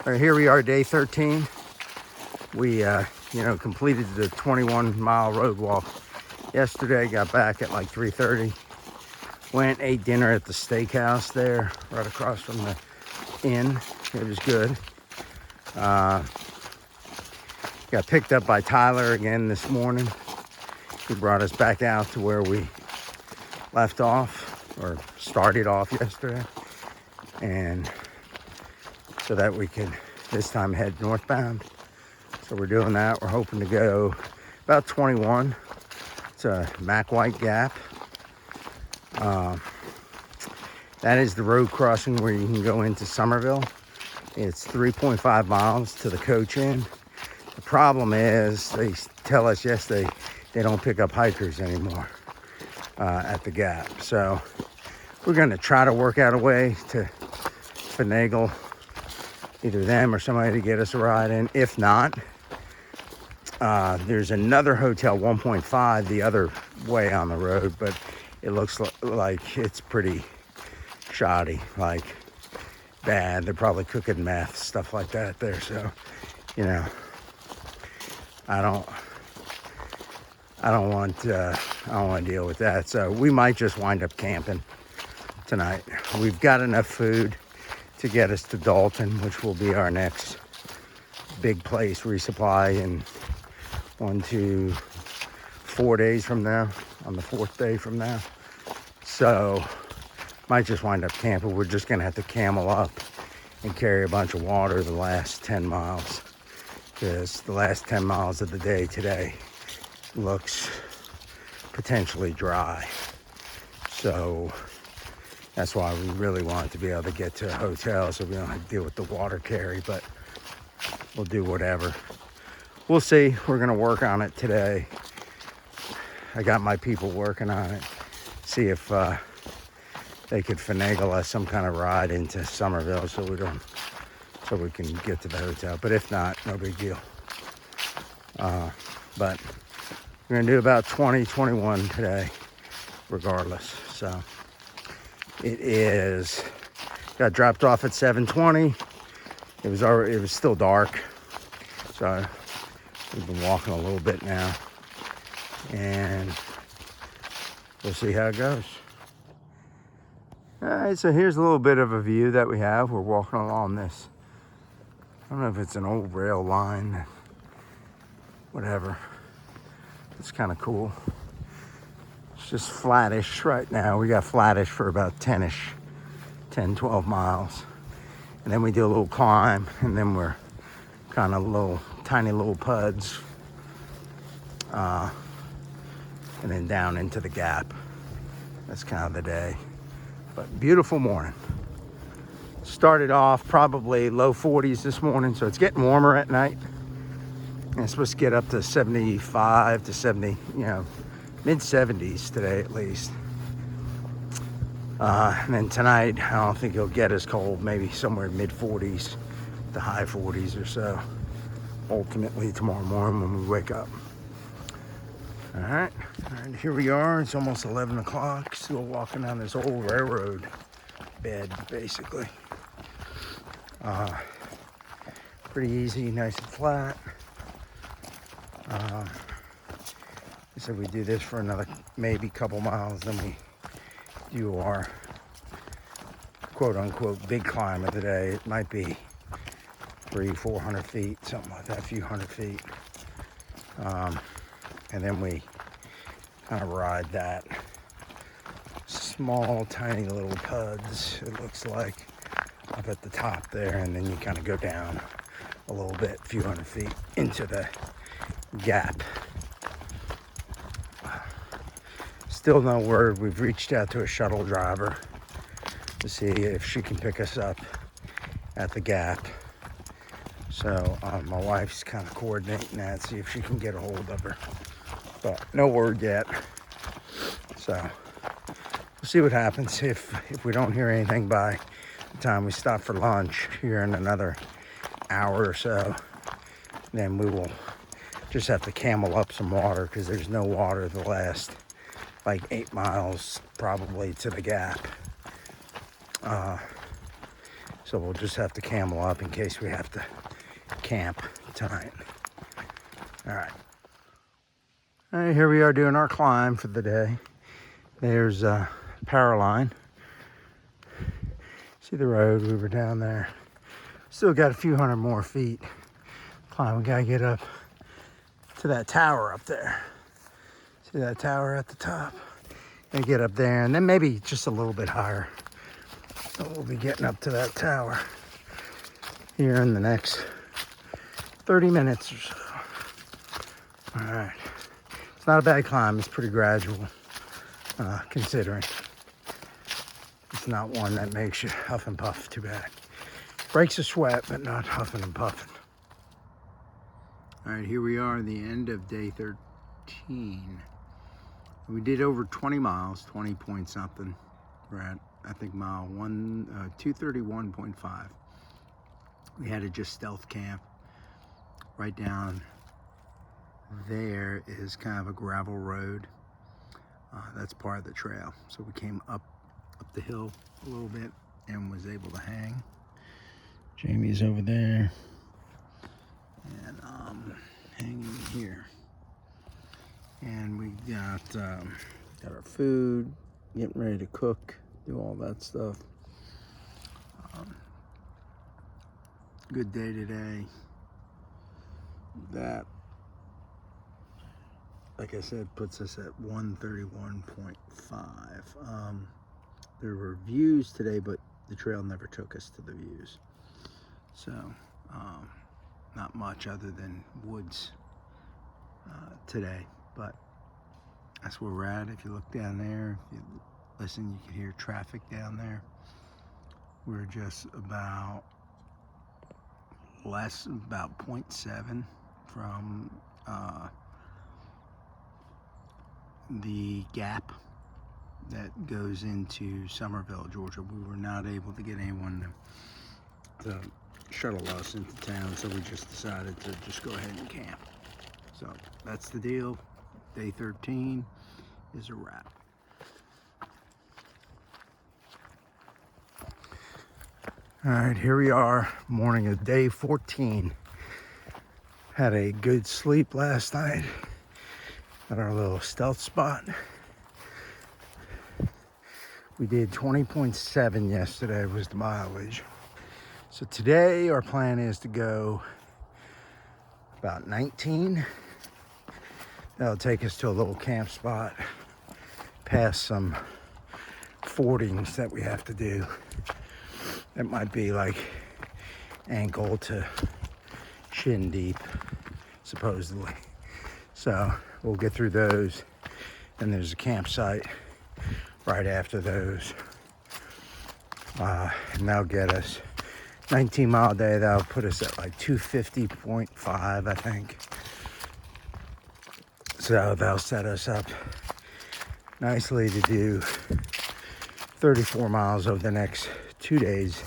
All right, here we are, day 13. We, completed the 21-mile road walk yesterday. Got back at like 3:30. Went, ate dinner at the steakhouse there, right across from the inn. It was good. Got picked up by Tyler again this morning. He brought us back out to where we left off, or started off yesterday. And so that we could this time head northbound. So we're doing that. We're hoping to go about 21. It's a Mac White Gap. That is the road crossing where you can go into Somerville. It's 3.5 miles to the coach inn. The problem is, they tell us yesterday, they don't pick up hikers anymore at the Gap. So we're going to try to work out a way to finagle either them or somebody to get us a ride in. If not, there's another hotel, 1.5, the other way on the road, but it looks like it's pretty shoddy, like bad. They're probably cooking meth, stuff like that there. So, I don't want to deal with that. So we might just wind up camping tonight. We've got enough food to get us to Dalton, which will be our next big place resupply in 1 to 4 days from now, on the 4th day from now. So might just wind up camping. We're just gonna have to camel up and carry a bunch of water the last 10 miles, because the last 10 miles of the day today looks potentially dry. So that's why we really want to be able to get to a hotel so we don't have to deal with the water carry, but we'll do whatever. We'll see. We're going to work on it today. I got my people working on it. See if they could finagle us some kind of ride into Somerville so we can get to the hotel. But if not, no big deal. But we're going to do about 20, 21 today, regardless. So it is, got dropped off at 7:20. It was still dark. So we've been walking a little bit now, and we'll see how it goes. All right, so here's a little bit of a view that we have. We're walking along this, I don't know if it's an old rail line, whatever. It's kind of cool. It's just flattish right now. We got flattish for about 10, 12 miles. And then we do a little climb, and then we're kind of tiny little puds. And then down into the Gap. That's kind of the day. But beautiful morning. Started off probably low 40s this morning, so it's getting warmer at night. And it's supposed to get up to 75 to 70, mid 70s today at least. And then tonight, I don't think it'll get as cold, maybe somewhere mid 40s to high 40s or so. Ultimately tomorrow morning when we wake up. All right, here we are. It's almost 11 o'clock. Still walking down this old railroad bed, basically. Pretty easy, nice and flat. So we do this for another maybe couple miles, then we do our quote-unquote big climb of the day. It might be 300-400 feet, something like that, a few hundred feet. And then we kind of ride that small, tiny little puds, it looks like, up at the top there, and then you kind of go down a little bit, a few hundred feet into the Gap. Still no word. We've reached out to a shuttle driver to see if she can pick us up at the Gap. So my wife's kind of coordinating that, see if she can get a hold of her. But no word yet. So we'll see what happens. If we don't hear anything by the time we stop for lunch here in another hour or so, then we will just have to camel up some water, because there's no water the last like 8 miles probably to the Gap. So we'll just have to camel up in case we have to camp tonight. All right. All right, here we are doing our climb for the day. There's power line. See the road? We were down there. Still got a few hundred more feet. Climb. We gotta get up to that tower up there. See that tower at the top? And get up there, and then maybe just a little bit higher. So we'll be getting up to that tower here in the next 30 minutes or so. All right. It's not a bad climb. It's pretty gradual, considering. It's not one that makes you huff and puff too bad. Breaks a sweat, but not huffing and puffing. All right, here we are, the end of day 13. We did over 20 miles, 20 point something. We're at, I think, mile 231.5. We had to just stealth camp. Right down there is kind of a gravel road. That's part of the trail. So we came up the hill a little bit and was able to hang. Jamie's over there. And hanging here. And we got our food, getting ready to cook, do all that stuff. Good day today. That, like I said, puts us at 131.5. There were views today, but the trail never took us to the views. So, not much other than woods today. But that's where we're at. If you look down there, if you listen, you can hear traffic down there. We're just about 0.7 from the gap that goes into Somerville, Georgia. We were not able to get anyone to shuttle us into town, so we just decided to just go ahead and camp. So that's the deal. Day 13 is a wrap. All right, here we are, morning of day 14. Had a good sleep last night at our little stealth spot. We did 20.7 yesterday was the mileage. So today our plan is to go about 19. That'll take us to a little camp spot, past some fordings that we have to do. It might be like ankle to shin deep, supposedly. So we'll get through those, and there's a campsite right after those. And that'll get us 19-mile day. That'll put us at like 250.5, I think. So that'll set us up nicely to do 34 miles over the next 2 days,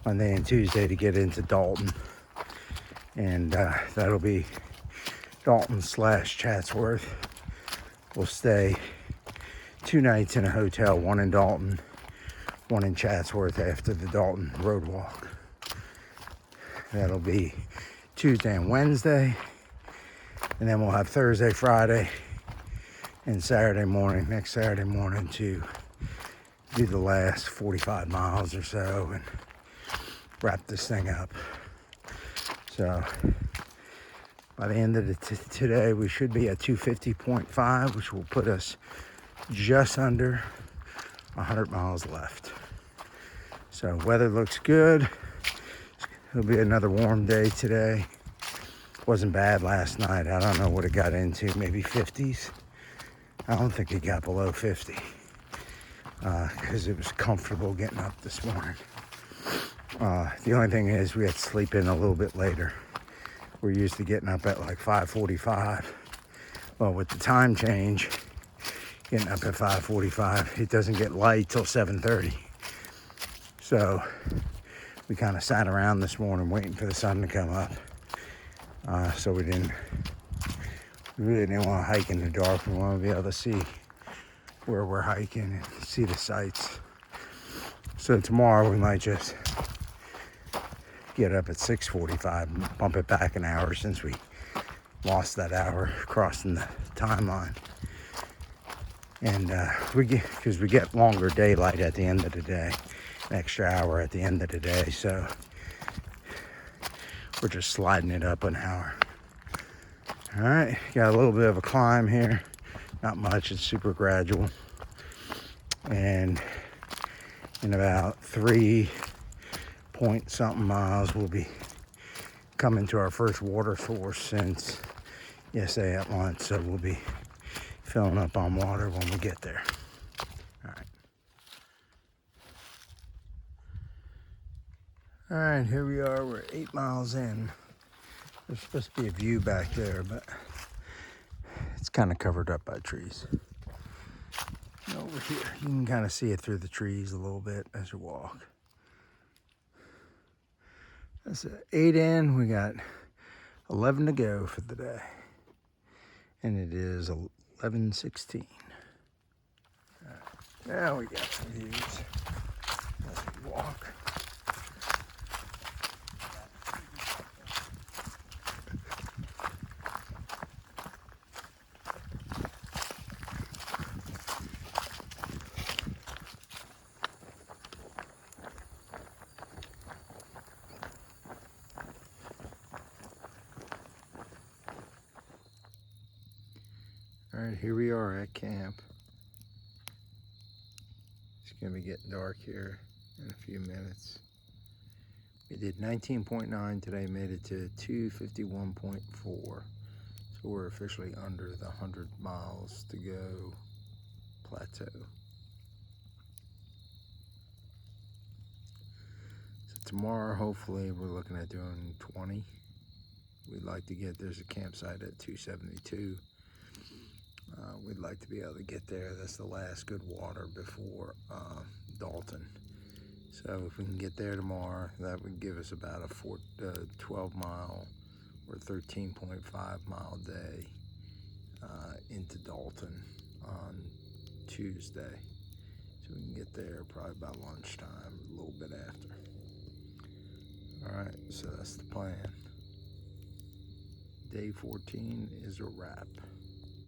Monday and Tuesday, to get into Dalton. And that'll be Dalton / Chatsworth. We'll stay 2 nights in a hotel, one in Dalton, one in Chatsworth after the Dalton road walk. That'll be Tuesday and Wednesday. And then we'll have Thursday, Friday, and Saturday morning, next Saturday morning, to do the last 45 miles or so and wrap this thing up. So by the end of today, we should be at 250.5, which will put us just under 100 miles left. So weather looks good. It'll be another warm day today. Wasn't bad last night. I don't know what it got into, maybe 50s. I don't think it got below 50 because it was comfortable getting up this morning. The only thing is we had to sleep in a little bit later. We're used to getting up at like 5:45. Well, with the time change, getting up at 5:45, it doesn't get light till 7:30. So we kind of sat around this morning waiting for the sun to come up. So we really didn't want to hike in the dark. We want to be able to see where we're hiking and see the sights. So tomorrow we might just get up at 6:45 and bump it back an hour since we lost that hour crossing the timeline. And because we get longer daylight at the end of the day, an extra hour at the end of the day, so we're just sliding it up an hour. All right, got a little bit of a climb here. Not much, it's super gradual. And in about 3-point-something miles, we'll be coming to our first water source since yesterday at lunch. So we'll be filling up on water when we get there. All right. All right, here we are. We're 8 miles in. There's supposed to be a view back there, but it's kind of covered up by trees. And over here, you can kind of see it through the trees a little bit as you walk. That's 8 in. We got 11 to go for the day. And it is 11:16. All right. Now we got some views as we walk. All right, here we are at camp. It's gonna be getting dark here in a few minutes. We did 19.9 today, made it to 251.4. So we're officially under the 100 miles to go plateau. So tomorrow, hopefully, we're looking at doing 20. We'd like to get, there's a campsite at 272. We'd like to be able to get there. That's the last good water before Dalton. So if we can get there tomorrow, that would give us about a 12 mile or 13.5 mile day into Dalton on Tuesday. So we can get there probably about lunchtime, a little bit after. All right, so that's the plan. Day 14 is a wrap.